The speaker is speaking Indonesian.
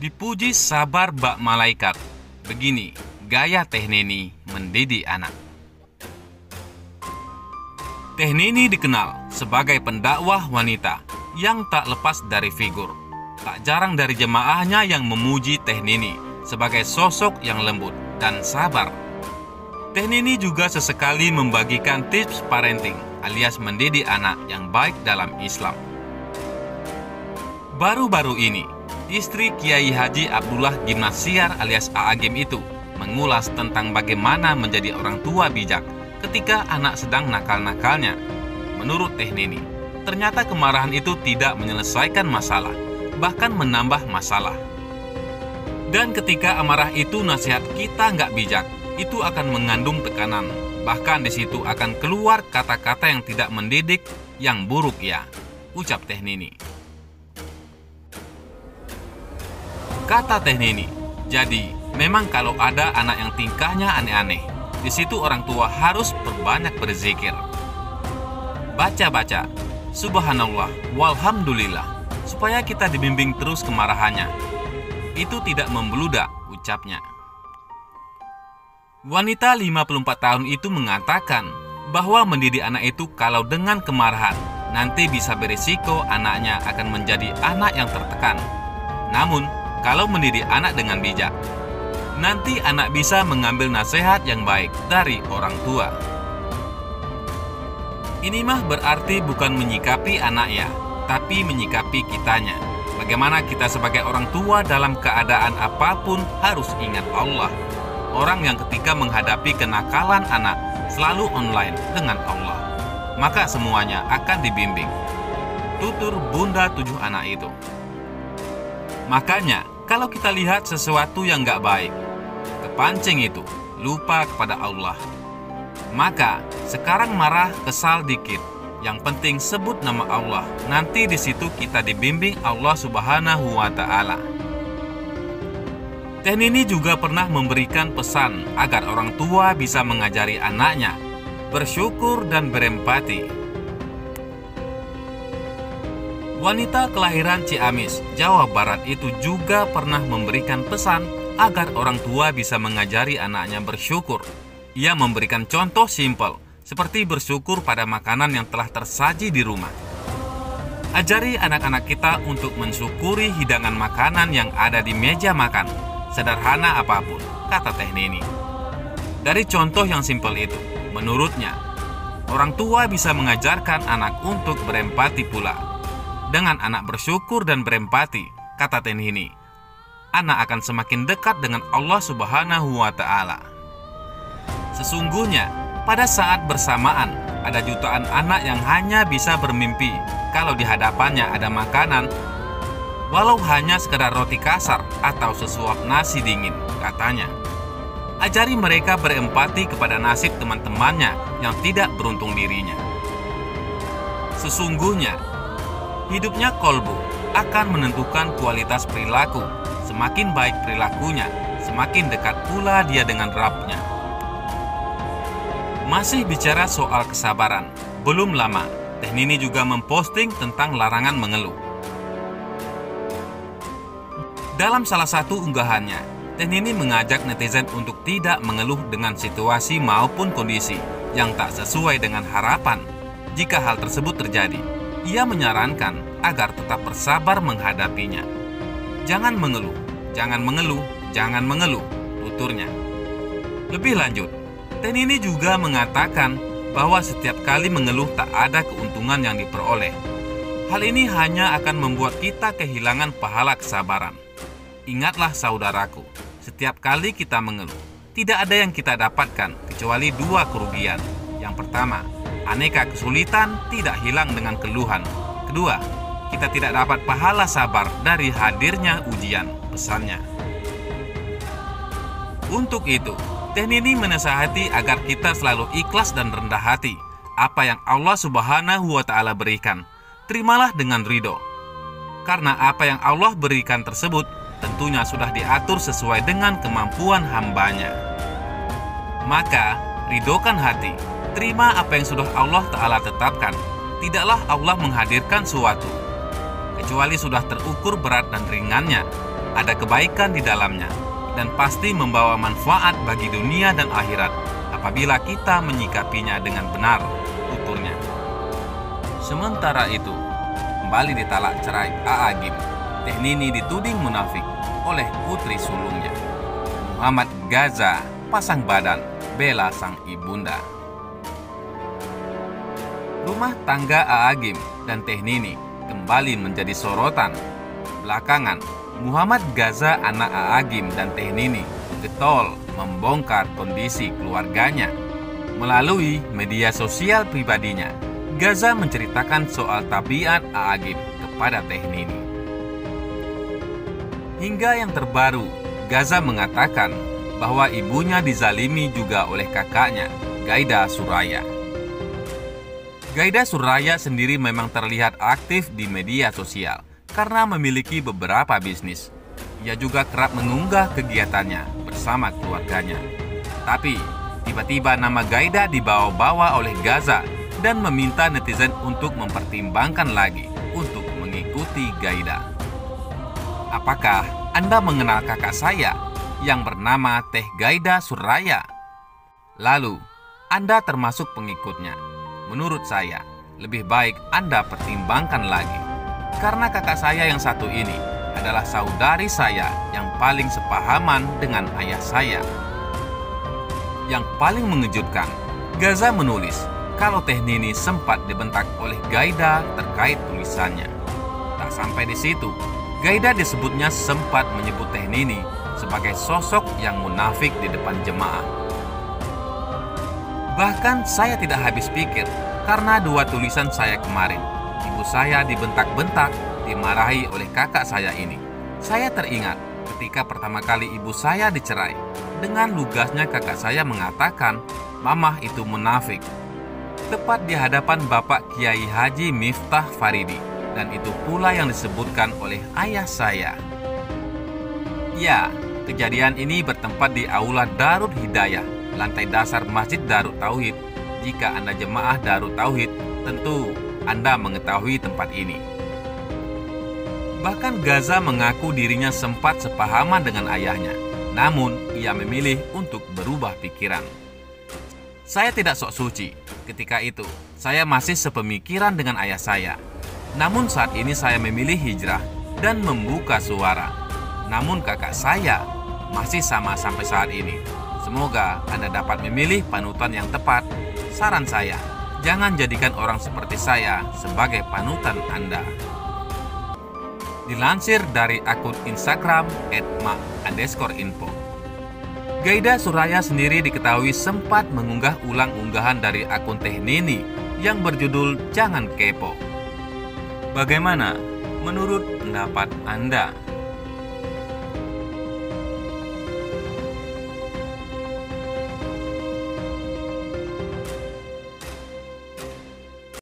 Dipuji sabar bak malaikat. Begini gaya Teh Neni mendidik anak. Teh Neni dikenal sebagai pendakwah wanita yang tak lepas dari figur. Tak jarang dari jemaahnya yang memuji Teh Neni sebagai sosok yang lembut dan sabar. Teh Neni juga sesekali membagikan tips parenting alias mendidik anak yang baik dalam Islam. Baru-baru ini, istri Kiai Haji Abdullah Gimnasiar alias A'agim itu mengulas tentang bagaimana menjadi orang tua bijak ketika anak sedang nakal-nakalnya. Menurut Teh Neni, ternyata kemarahan itu tidak menyelesaikan masalah, bahkan menambah masalah. Dan ketika amarah itu nasihat kita nggak bijak, itu akan mengandung tekanan. Bahkan di situ akan keluar kata-kata yang tidak mendidik, yang buruk ya, ucap Teh Neni. Kata Teh Neni, jadi memang kalau ada anak yang tingkahnya aneh-aneh, di situ orang tua harus perbanyak berzikir. Baca-baca, subhanallah, walhamdulillah, supaya kita dibimbing terus kemarahannya. Itu tidak membeludak, ucapnya. Wanita 54 tahun itu mengatakan bahwa mendidik anak itu kalau dengan kemarahan, nanti bisa berisiko anaknya akan menjadi anak yang tertekan. Namun, kalau mendidik anak dengan bijak, nanti anak bisa mengambil nasihat yang baik dari orang tua. Ini mah berarti bukan menyikapi anak ya, tapi menyikapi kitanya. Bagaimana kita sebagai orang tua dalam keadaan apapun harus ingat Allah. Orang yang ketika menghadapi kenakalan anak selalu online dengan Allah, maka semuanya akan dibimbing. Tutur Bunda 7 anak itu. Makanya, kalau kita lihat sesuatu yang gak baik, kepancing itu, lupa kepada Allah. Maka, sekarang marah, kesal dikit. Yang penting sebut nama Allah. Nanti di situ kita dibimbing Allah Subhanahu wa Ta'ala. Teh Neni juga pernah memberikan pesan agar orang tua bisa mengajari anaknya bersyukur dan berempati. Wanita kelahiran Ciamis, Jawa Barat itu juga pernah memberikan pesan agar orang tua bisa mengajari anaknya bersyukur. Ia memberikan contoh simpel, seperti bersyukur pada makanan yang telah tersaji di rumah. Ajari anak-anak kita untuk mensyukuri hidangan makanan yang ada di meja makan, sederhana apapun, kata Teh Neni. Dari contoh yang simpel itu, menurutnya, orang tua bisa mengajarkan anak untuk berempati pula. Dengan anak bersyukur dan berempati, kata Teh Neni, anak akan semakin dekat dengan Allah Subhanahu wa Ta'ala. Sesungguhnya, pada saat bersamaan, ada jutaan anak yang hanya bisa bermimpi kalau di hadapannya ada makanan, walau hanya sekedar roti kasar atau sesuap nasi dingin, katanya. Ajari mereka berempati kepada nasib teman-temannya yang tidak beruntung dirinya. Sesungguhnya, hidupnya kolbu akan menentukan kualitas perilaku. Semakin baik perilakunya, semakin dekat pula dia dengan Rabb-nya. Masih bicara soal kesabaran, belum lama Teh Neni juga memposting tentang larangan mengeluh. Dalam salah satu unggahannya, Teh Neni mengajak netizen untuk tidak mengeluh dengan situasi maupun kondisi yang tak sesuai dengan harapan. Jika hal tersebut terjadi, ia menyarankan agar tetap bersabar menghadapinya. Jangan mengeluh, jangan mengeluh, jangan mengeluh, tuturnya. Lebih lanjut, Teh Neni juga mengatakan bahwa setiap kali mengeluh tak ada keuntungan yang diperoleh. Hal ini hanya akan membuat kita kehilangan pahala kesabaran. Ingatlah saudaraku, setiap kali kita mengeluh, tidak ada yang kita dapatkan kecuali 2 kerugian. Yang pertama, aneka kesulitan tidak hilang dengan keluhan. Kedua, kita tidak dapat pahala sabar dari hadirnya ujian, pesannya. Untuk itu, Teh Neni menasihati agar kita selalu ikhlas dan rendah hati. Apa yang Allah Subhanahu wa Ta'ala berikan, terimalah dengan ridho. Karena apa yang Allah berikan tersebut tentunya sudah diatur sesuai dengan kemampuan hambanya. Maka, ridhokan hati, terima apa yang sudah Allah Ta'ala tetapkan. Tidaklah Allah menghadirkan suatu kecuali sudah terukur berat dan ringannya. ada kebaikan di dalamnya dan pasti membawa manfaat bagi dunia dan akhirat apabila kita menyikapinya dengan benar, tuturnya. Sementara itu, kembali ditalak cerai A'agim, Teh Nini dituding munafik oleh putri sulungnya. Muhammad Gaza pasang badan bela sang ibunda. Rumah tangga A'agim dan Teh Nini kembali menjadi sorotan. Belakangan, Muhammad Gaza anak A'agim dan Teh Nini getol membongkar kondisi keluarganya. Melalui media sosial pribadinya, Gaza menceritakan soal tabiat A'agim kepada Teh Nini. Hingga yang terbaru, Gaza mengatakan bahwa ibunya dizalimi juga oleh kakaknya, Gaida Suraya. Gaida Suraya sendiri memang terlihat aktif di media sosial karena memiliki beberapa bisnis. Ia juga kerap mengunggah kegiatannya bersama keluarganya. Tapi, tiba-tiba nama Gaida dibawa-bawa oleh Gaza dan meminta netizen untuk mempertimbangkan lagi untuk mengikuti Gaida. Apakah Anda mengenal kakak saya yang bernama Teh Gaida Suraya? Lalu, Anda termasuk pengikutnya? Menurut saya, lebih baik Anda pertimbangkan lagi. Karena kakak saya yang satu ini adalah saudari saya yang paling sepahaman dengan ayah saya. Yang paling mengejutkan, Gaza menulis kalau Teh Nini sempat dibentak oleh Gaida terkait tulisannya. Tak sampai di situ, Gaida disebutnya sempat menyebut Teh Nini sebagai sosok yang munafik di depan jemaah. Bahkan saya tidak habis pikir karena dua tulisan saya kemarin. Ibu saya dibentak-bentak, dimarahi oleh kakak saya ini. Saya teringat ketika pertama kali ibu saya dicerai. Dengan lugasnya kakak saya mengatakan, "Mamah itu munafik." Tepat di hadapan Bapak Kiai Haji Miftah Faridi. Dan itu pula yang disebutkan oleh ayah saya. Ya, kejadian ini bertempat di Aula Darut Hidayah, lantai dasar Masjid Darut Tauhid. Jika Anda jemaah Darut Tauhid, tentu Anda mengetahui tempat ini. Bahkan Gaza mengaku dirinya sempat sepahaman dengan ayahnya, namun ia memilih untuk berubah pikiran. Saya tidak sok suci. Ketika itu, saya masih sepemikiran dengan ayah saya. Namun saat ini saya memilih hijrah dan membuka suara. Namun kakak saya masih sama sampai saat ini. Semoga Anda dapat memilih panutan yang tepat. Saran saya, jangan jadikan orang seperti saya sebagai panutan Anda. Dilansir dari akun Instagram @ma_info. Gaida Suraya sendiri diketahui sempat mengunggah ulang unggahan dari akun Teh Nini yang berjudul "Jangan Kepo". Bagaimana menurut pendapat Anda?